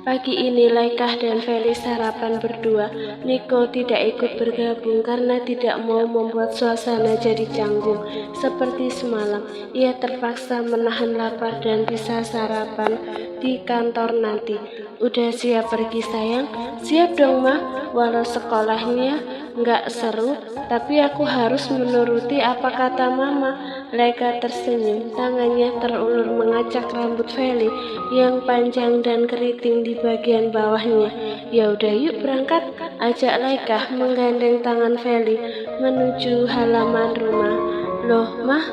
Pagi ini Laika dan Feli sarapan berdua. Niko tidak ikut bergabung karena tidak mau membuat suasana jadi canggung. Seperti semalam, ia terpaksa menahan lapar dan bisa sarapan di kantor nanti. Udah siap pergi sayang? Siap dong Ma, walau sekolahnya nggak seru, tapi aku harus menuruti apa kata Mama. Laika tersenyum, tangannya terulur mengacak rambut Feli yang panjang dan keriting di bagian bawahnya. Ya udah yuk berangkat, ajak Laika menggandeng tangan Feli menuju halaman rumah. Loh Mah,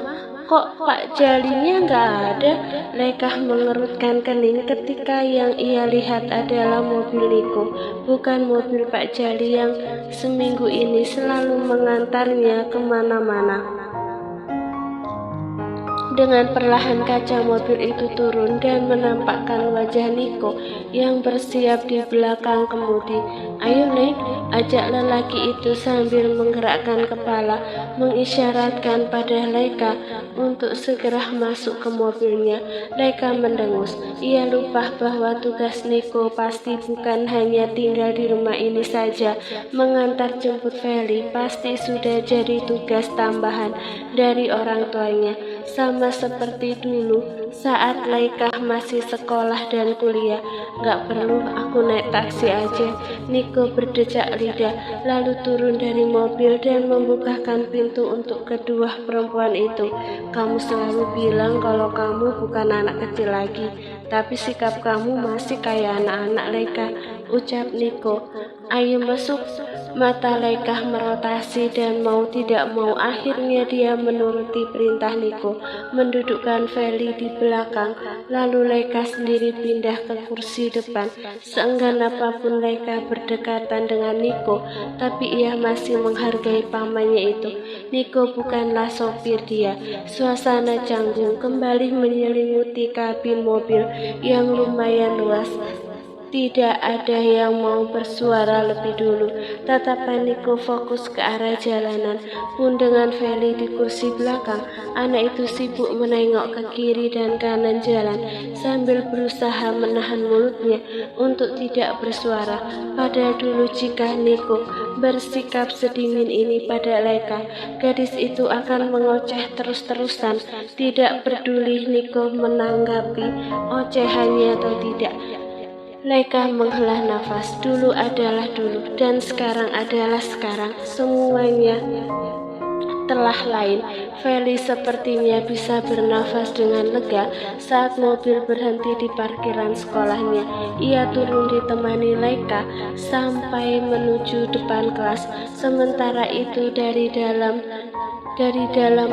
kok Pak Jalinya nggak ada? Laika mengerutkan kening ketika yang ia lihat adalah mobil Niko, bukan mobil Pak Jali yang seminggu ini selalu mengantarnya kemana-mana. Dengan perlahan kaca mobil itu turun dan menampakkan wajah Niko yang bersiap di belakang kemudi. Ayo Nek, ajak lelaki itu sambil menggerakkan kepala, mengisyaratkan pada Laika untuk segera masuk ke mobilnya. Laika mendengus. Ia lupa bahwa tugas Niko pasti bukan hanya tinggal di rumah ini saja. Mengantar jemput Feli pasti sudah jadi tugas tambahan dari orang tuanya. Sama seperti dulu saat Laika masih sekolah dan kuliah. Gak perlu, aku naik taksi aja. Niko berdecak lidah, lalu turun dari mobil dan membukakan pintu untuk kedua perempuan itu. Kamu selalu bilang kalau kamu bukan anak kecil lagi, tapi sikap kamu masih kayak anak-anak Laika, ucap Niko. Ayo masuk. Mata Laika merotasi dan mau tidak mau akhirnya dia menuruti perintah Niko, mendudukkan Feli di belakang, lalu Laika sendiri pindah ke kursi depan. Seenggan apapun Laika berdekatan dengan Niko, tapi ia masih menghargai pamannya itu. Niko bukanlah sopir dia. Suasana canggung kembali menyelimuti kabin mobil yang lumayan luas. Tidak ada yang mau bersuara lebih dulu. Tatapan Niko fokus ke arah jalanan. Pun dengan Feli di kursi belakang, anak itu sibuk menengok ke kiri dan kanan jalan sambil berusaha menahan mulutnya untuk tidak bersuara. Padahal dulu jika Niko bersikap sedingin ini pada Laika, gadis itu akan mengoceh terus-terusan, tidak peduli Niko menanggapi ocehannya atau tidak. Laika menghela nafas. Dulu adalah dulu dan sekarang adalah sekarang. Semuanya telah lain. Feli sepertinya bisa bernafas dengan lega saat mobil berhenti di parkiran sekolahnya. Ia turun ditemani Laika sampai menuju depan kelas. Sementara itu dari dalam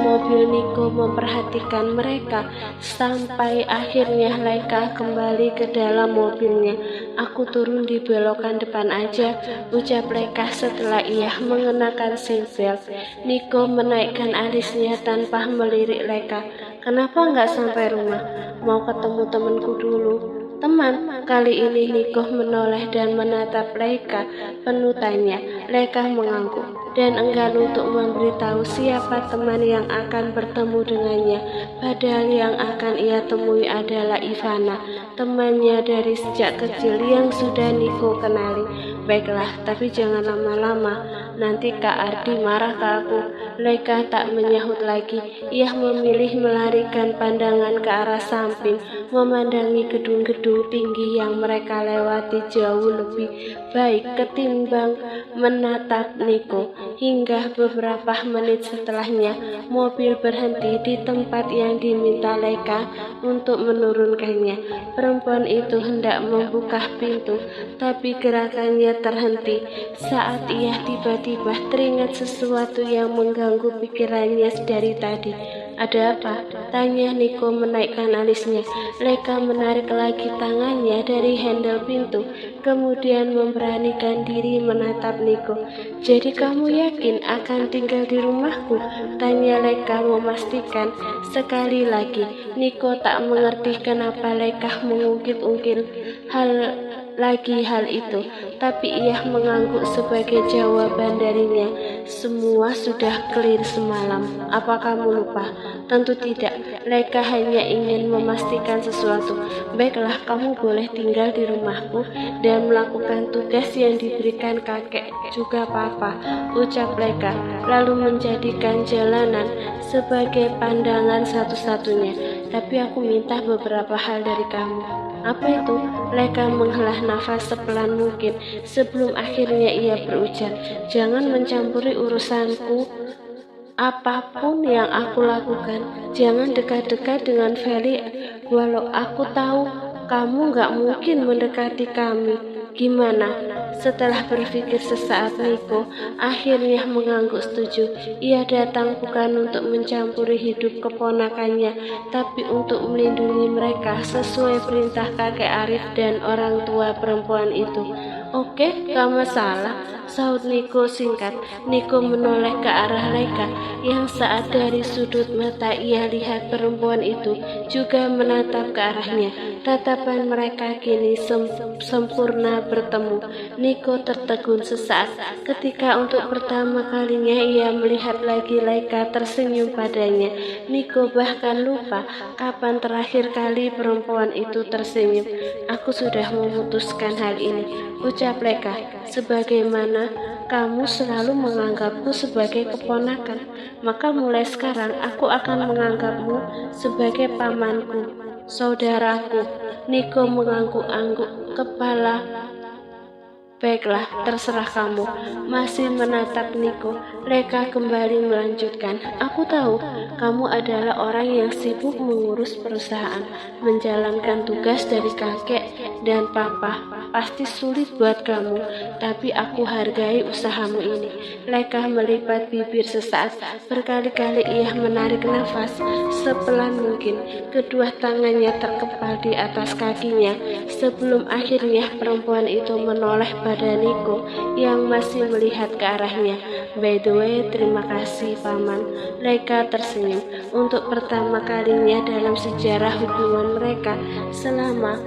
mobil Niko memperhatikan mereka sampai akhirnya Laika kembali ke dalam mobilnya. Aku turun di belokan depan aja, ucap Laika setelah ia mengenakan seatbelt. Niko menaikkan alisnya tanpa melirik Laika. Kenapa nggak sampai rumah? Mau ketemu temanku dulu. Teman, kali ini Niko menoleh dan menatap Laika penuh tanya. Laika mengangguk dan enggan untuk memberitahu siapa teman yang akan bertemu dengannya. Padahal yang akan ia temui adalah Ivana, temannya dari sejak kecil yang sudah Niko kenali. Baiklah, tapi jangan lama-lama, nanti Kak Ardi marah ke aku. Laika tak menyahut lagi. Ia memilih melarikan pandangan ke arah samping, memandangi gedung-gedung tinggi yang mereka lewati jauh lebih baik ketimbang menatap Niko. Hingga beberapa menit setelahnya, mobil berhenti di tempat yang diminta Laika untuk menurunkannya. Perempuan itu hendak membuka pintu, tapi gerakannya terhenti saat ia tiba-tiba teringat sesuatu yang mengganggu pikirannya dari tadi. Ada apa? Tanya Niko menaikkan alisnya. Laika menarik lagi tangannya dari handle pintu, kemudian memberanikan diri menatap Niko. Jadi kamu yakin akan tinggal di rumahku? Tanya Laika memastikan. Sekali lagi, Niko tak mengerti kenapa Laika mengungkit-ungkit hal itu, tapi ia mengangguk sebagai jawaban darinya. Semua sudah clear semalam. Apa kamu lupa? Tentu tidak. Leika hanya ingin memastikan sesuatu. Baiklah, kamu boleh tinggal di rumahku dan melakukan tugas yang diberikan kakek juga papa, ucap Leika, lalu menjadikan jalanan sebagai pandangan satu-satunya. Tapi aku minta beberapa hal dari kamu. Apa itu? Leika menghela nafas sepelan mungkin sebelum akhirnya ia berujar, jangan mencampuri urusanku. Apapun yang aku lakukan, jangan dekat-dekat dengan Feli. Walau aku tahu kamu gak mungkin mendekati kami. Gimana? Setelah berpikir sesaat, Niko akhirnya mengangguk setuju. Ia datang bukan untuk mencampuri hidup keponakannya, tapi untuk melindungi mereka sesuai perintah kakek Arif dan orang tua perempuan itu. Oke, gak masalah, sahut Niko singkat. Niko menoleh ke arah Leika yang saat dari sudut mata ia lihat perempuan itu juga menatap ke arahnya. Tatapan mereka kini sempurna bertemu. Niko tertegun sesaat ketika untuk pertama kalinya ia melihat lagi Leika tersenyum padanya. Niko bahkan lupa kapan terakhir kali perempuan itu tersenyum. Aku sudah memutuskan hal ini, ucap Leika, sebagaimana kamu selalu menganggapku sebagai keponakan, maka mulai sekarang aku akan menganggapmu sebagai pamanku, saudaraku. Niko mengangguk-angguk kepala. Baiklah, terserah kamu. Masih menatap Niko, Leika kembali melanjutkan. Aku tahu kamu adalah orang yang sibuk mengurus perusahaan, menjalankan tugas dari kakek dan papa. Pasti sulit buat kamu, tapi aku hargai usahamu ini. Leika melipat bibir sesaat. Berkali-kali ia menarik nafas sepelan mungkin. Kedua tangannya terkepal di atas kakinya sebelum akhirnya perempuan itu menoleh pada Niko yang masih melihat ke arahnya. By the way, terima kasih paman. Leika tersenyum. Untuk pertama kalinya dalam sejarah hubungan mereka selama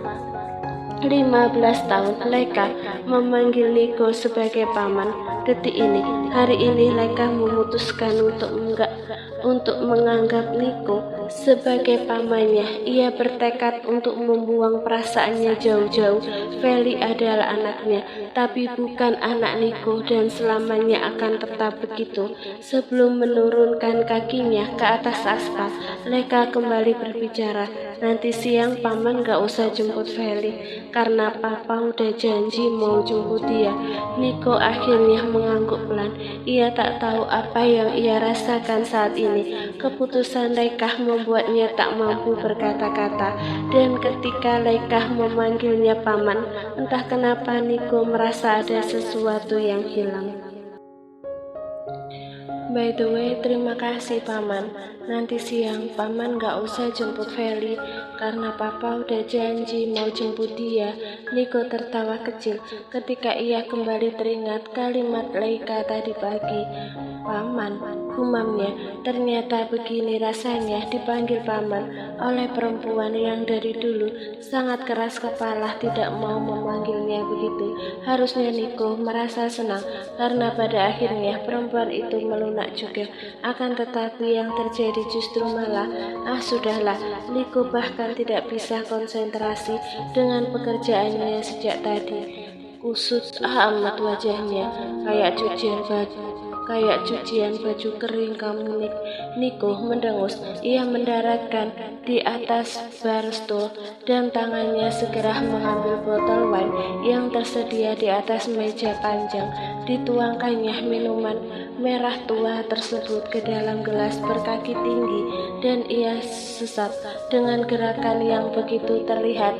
15 tahun, Leika memanggil Niko sebagai paman. Detik ini, hari ini Leika memutuskan untuk menganggap Niko sebagai pamannya. Ia bertekad untuk membuang perasaannya jauh-jauh. Feli adalah anaknya, tapi bukan anak Niko dan selamanya akan tetap begitu. Sebelum menurunkan kakinya ke atas aspal, Leika kembali berbicara. Nanti siang paman gak usah jemput Feli karena papa udah janji mau jemput dia. Niko akhirnya mengangguk pelan. Ia tak tahu apa yang ia rasakan saat ini. Keputusan Leika membuatnya tak mampu berkata-kata. Dan ketika Leika memanggilnya paman, entah kenapa Niko merasa ada sesuatu yang hilang. By the way, terima kasih paman. Nanti siang paman gak usah jemput Feli karena papa udah janji mau jemput dia. Niko tertawa kecil ketika ia kembali teringat kalimat Leika tadi pagi. Paman, gumamnya. Ternyata begini rasanya dipanggil paman oleh perempuan yang dari dulu sangat keras kepala tidak mau memanggilnya begitu. Harusnya Niko merasa senang karena pada akhirnya perempuan itu melunak juga. Akan tetapi yang terjadi justru malah, sudahlah, Niko bahkan tidak bisa konsentrasi dengan pekerjaannya sejak tadi. Kusut amat wajahnya, kayak cucian baju kering kamu, Niko mendengus. Ia mendaratkan di atas barstool dan tangannya segera mengambil botol wine yang tersedia di atas meja panjang. Dituangkannya minuman merah tua tersebut ke dalam gelas berkaki tinggi dan ia sesat dengan gerakan yang begitu terlihat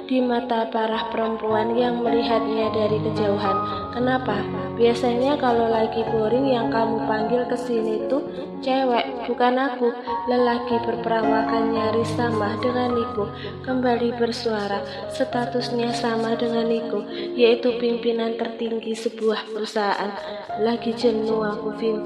di mata para perempuan yang melihatnya dari kejauhan. Kenapa? Biasanya kalau lagi boring yang kamu panggil ke sini tuh cewek, bukan aku. Lelaki berperawakan nyaris sama dengan Niko kembali bersuara. Statusnya sama dengan Niko, yaitu pimpinan tertinggi sebuah perusahaan. Lagi jenuh aku, Vin.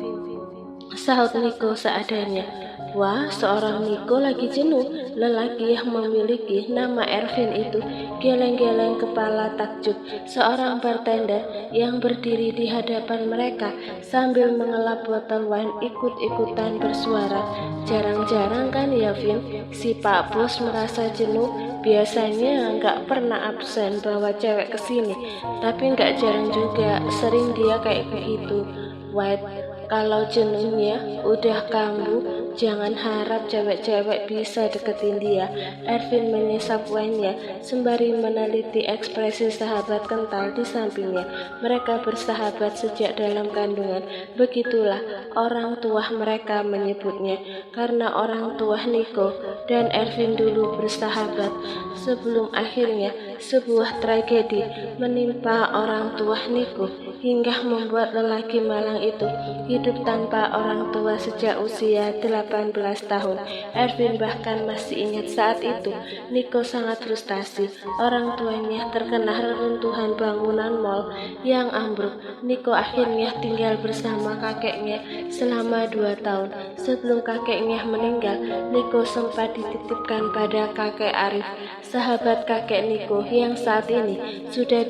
sahut Niko seadanya. Wah, seorang Niko lagi jenuh. Lelaki yang memiliki nama Ervin itu geleng-geleng kepala takjub. Seorang bartender yang berdiri di hadapan mereka sambil mengelap botol wine ikut-ikutan bersuara. Jarang-jarang kan ya, Vin? Si Pak Bos merasa jenuh. Biasanya nggak pernah absen bawa cewek ke sini, tapi nggak jarang juga, sering dia kayak begitu. White, kalau jenuhnya udah kambuh, jangan harap cewek-cewek bisa deketin dia. Ervin menyesap wine-nya sembari meneliti ekspresi sahabat kental di sampingnya. Mereka bersahabat sejak dalam kandungan. Begitulah orang tua mereka menyebutnya, karena orang tua Niko dan Ervin dulu bersahabat sebelum akhirnya sebuah tragedi menimpa orang tua Niko hingga membuat lelaki malang itu hidup tanpa orang tua sejak usia 18 tahun. Ervin bahkan masih ingat saat itu Niko sangat frustasi. Orang tuanya terkena reruntuhan bangunan mal yang ambruk. Niko akhirnya tinggal bersama kakeknya selama 2 tahun. Sebelum kakeknya meninggal, Niko sempat dititipkan pada kakek Arif, sahabat kakek Niko yang saat ini sudah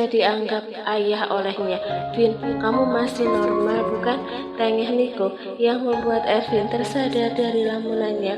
dianggap ayah olehnya. Vin, kamu masih normal bukan? Tanya Niko yang membuat Ervin tersadar dari lamunannya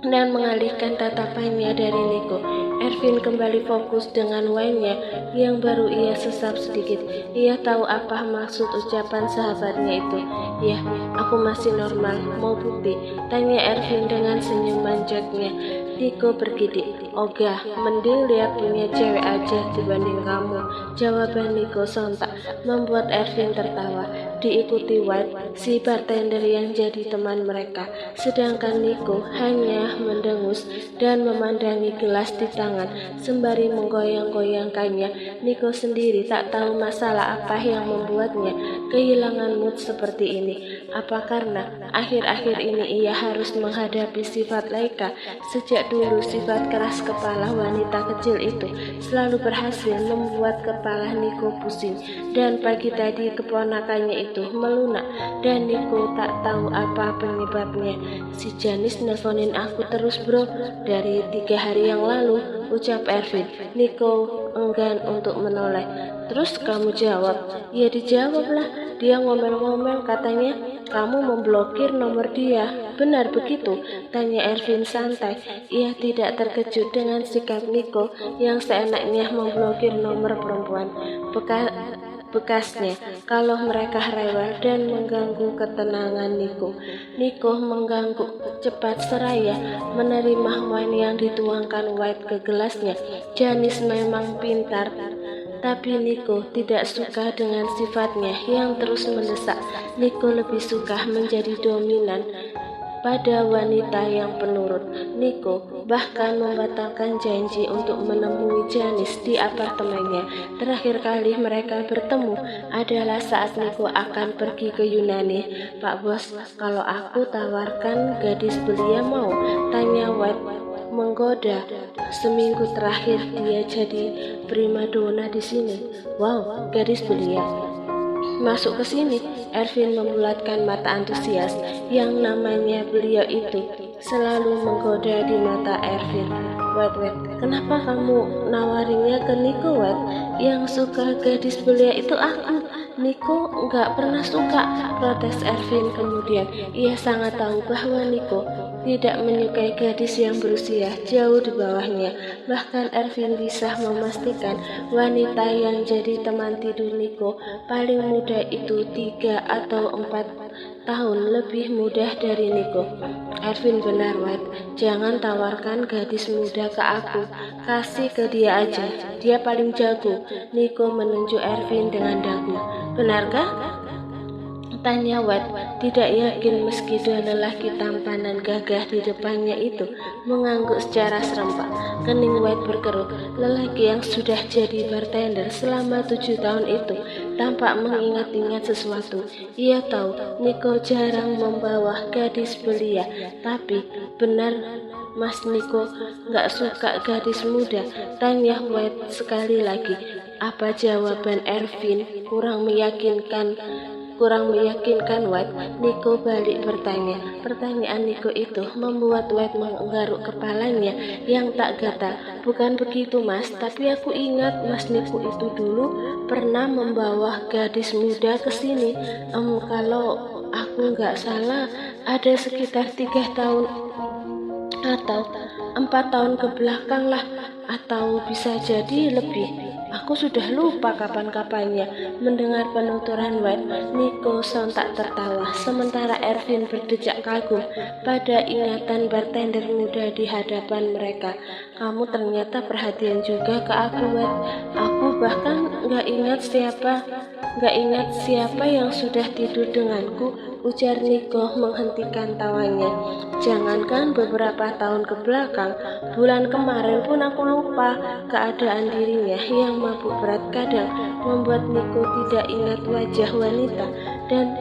dan mengalihkan tatapannya dari Niko. Ervin kembali fokus dengan wine-nya yang baru ia sesap sedikit. Ia tahu apa maksud ucapan sahabatnya itu. Ya, aku masih normal, mau bukti? Tanya Ervin dengan senyum manjatnya. Niko bergidik. Ogah, mending lihat punya cewek aja dibanding kamu. Jawaban Niko sontak membuat Ervin tertawa. Diikuti White, si bartender yang jadi teman mereka. Sedangkan Niko hanya mendengus dan memandangi gelas di tangan sembari menggoyang-goyangkannya. Niko sendiri tak tahu masalah apa yang membuatnya kehilangan mood seperti ini. Apa karena akhir-akhir ini ia harus menghadapi sifat Laika? Sejak dulu sifat keras kepala wanita kecil itu selalu berhasil membuat kepala Niko pusing. Dan pagi tadi keponakannya itu melunak dan Niko tak tahu apa penyebabnya. Si Janis nelfonin aku terus bro, dari 3 hari yang lalu, ucap Ervin. Niko enggan untuk menoleh. Terus kamu jawab? Ya dijawablah. Dia ngomel-ngomel katanya kamu memblokir nomor dia. Benar begitu? Tanya Ervin santai. Ia tidak terkejut dengan sikap Niko yang seenaknya memblokir nomor perempuan bekasnya kalau mereka rewel dan mengganggu ketenangan Niko. Niko mengganggu cepat seraya menerima wine yang dituangkan White ke gelasnya. Janis memang pintar, tapi Niko tidak suka dengan sifatnya yang terus mendesak. Niko lebih suka menjadi dominan pada wanita yang penurut. Niko bahkan membatalkan janji untuk menemui Janis di apartemennya. Terakhir kali mereka bertemu adalah saat Niko akan pergi ke Yunani. Pak Bos, kalau aku tawarkan gadis belia mau? Tanya White menggoda. Seminggu terakhir dia jadi primadona di sini. Wow, gadis belia masuk ke sini. Ervin membulatkan mata antusias. Yang namanya beliau itu selalu menggoda di mata Ervin. Wait, kenapa kamu nawarinnya ke Niko, Wet? Yang suka gadis belia itu aku. Niko nggak pernah suka, protes Ervin kemudian. Ia sangat tahu bahwa Niko tidak menyukai gadis yang berusia jauh di bawahnya. Bahkan Ervin bisa memastikan wanita yang jadi teman tidur Niko paling muda itu 3 atau 4 tahun lebih muda dari Niko. Ervin benar, White. Jangan tawarkan gadis muda ke aku. Kasih ke dia aja. Dia paling jago. Niko menunjuk Ervin dengan dagu. Benarkah? Tanya White, tidak yakin meski dua lelaki tampan dan gagah di depannya itu mengangguk secara serempak. Kening White berkerut. Lelaki yang sudah jadi bartender selama 7 tahun itu tampak mengingat-ingat sesuatu. Ia tahu Niko jarang membawa gadis belia, tapi benar Mas Niko gak suka gadis muda? Tanya White sekali lagi. Apa jawaban Ervin kurang meyakinkan kurang meyakinkan White, Nico balik bertanya. Pertanyaan Nico itu membuat White menggaruk kepalanya yang tak gatal. Bukan begitu Mas, tapi aku ingat Mas Nico itu dulu pernah membawa gadis muda ke sini. Kalau aku nggak salah, ada sekitar 3 tahun atau 4 tahun ke belakang lah, atau bisa jadi lebih. Aku sudah lupa kapan-kapannya. Mendengar penuturan White, Nico sontak tertawa, sementara Ervin berdecak kagum pada ingatan bartender muda di hadapan mereka. Kamu ternyata perhatian juga ke aku, White. Aku bahkan gak ingat siapa yang sudah tidur denganku, ujar Nico menghentikan tawanya. Jangankan beberapa tahun ke belakang, bulan kemarin pun aku lupa keadaan dirinya yang mabuk berat kadang membuat Nico tidak ingat wajah wanita dan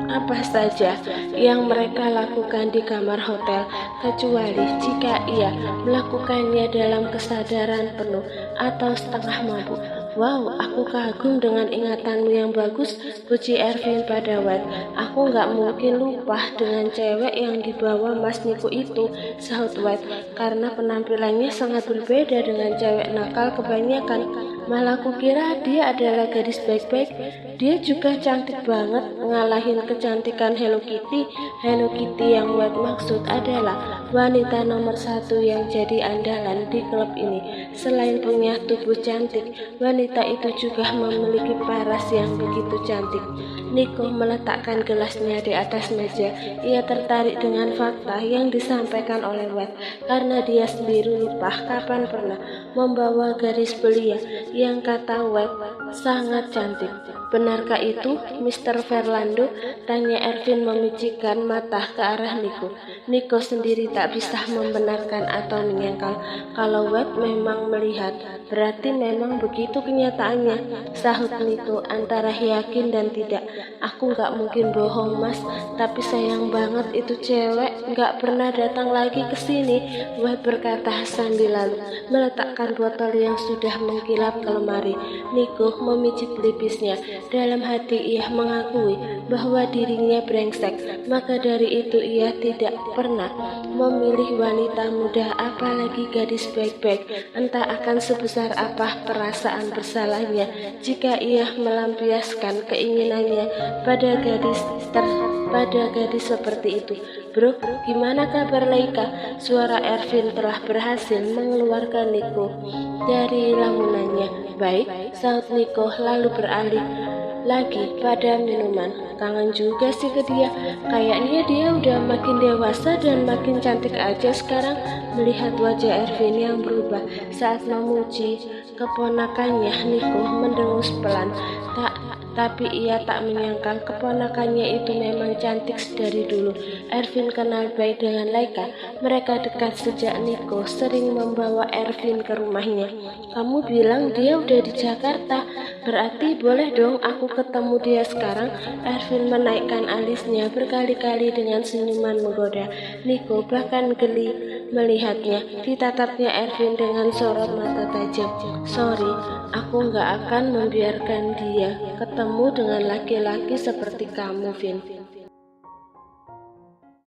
apa saja yang mereka lakukan di kamar hotel, kecuali jika ia melakukannya dalam kesadaran penuh atau setengah mabuk. Wow, aku kagum dengan ingatanmu yang bagus, puji Ervin pada White. Aku nggak mungkin lupa dengan cewek yang dibawa Mas Nico itu, sahut White, karena penampilannya sangat berbeda dengan cewek nakal kebanyakan. Malah kukira dia adalah gadis baik-baik. Dia juga cantik banget, ngalahin kecantikan Hello Kitty. Hello Kitty yang White maksud adalah wanita nomor 1 yang jadi andalan di klub ini. Selain punya tubuh cantik, wanita itu juga memiliki paras yang begitu cantik. Nico meletakkan gelasnya di atas meja. Ia tertarik dengan fakta yang disampaikan oleh White, karena dia sendiri lupa kapan pernah membawa gadis belia yang kata White sangat cantik. Benarkah itu, Mr. Fernando? Tanya Ervin memicikkan mata ke arah Nico. Nico sendiri tak bisa membenarkan atau menyangkal. Kalau White memang melihat, berarti memang begitu kenyataannya, sahut Nico antara yakin dan tidak. Aku nggak mungkin bohong Mas, tapi sayang banget itu cewek nggak pernah datang lagi ke sini, White berkata sambil lalu meletakkan botol yang sudah mengkilap ke lemari. Nico memijit pelipisnya. Dalam hati ia mengakui bahwa dirinya brengsek, maka dari itu ia tidak pernah memilih wanita muda, apalagi gadis baik-baik. Entah akan sebesar apa perasaan bersalahnya jika ia melampiaskan keinginannya pada gadis seperti itu. Bro, gimana kabar Laika? Suara Ervin telah berhasil mengeluarkan Nico dari lamunannya. Baik, sahut Nico lalu beralih lagi pada minuman. Kangen juga sih ke dia. Kayaknya dia udah makin dewasa dan makin cantik aja sekarang. Melihat wajah Ervin yang berubah saat memuji keponakannya, Nico mendengus pelan. Tapi ia tak menyangkal keponakannya itu memang cantik dari dulu. Ervin kenal baik dengan Laika. Mereka dekat sejak Nico sering membawa Ervin ke rumahnya. Kamu bilang dia udah di Jakarta, berarti boleh dong aku ketemu dia sekarang? Ervin menaikkan alisnya berkali-kali dengan senyuman menggoda. Nico bahkan geli melihatnya. Ditatapnya Ervin dengan sorot mata tajam. Sorry, aku nggak akan membiarkan dia ketemu dengan laki-laki seperti kamu, Vin.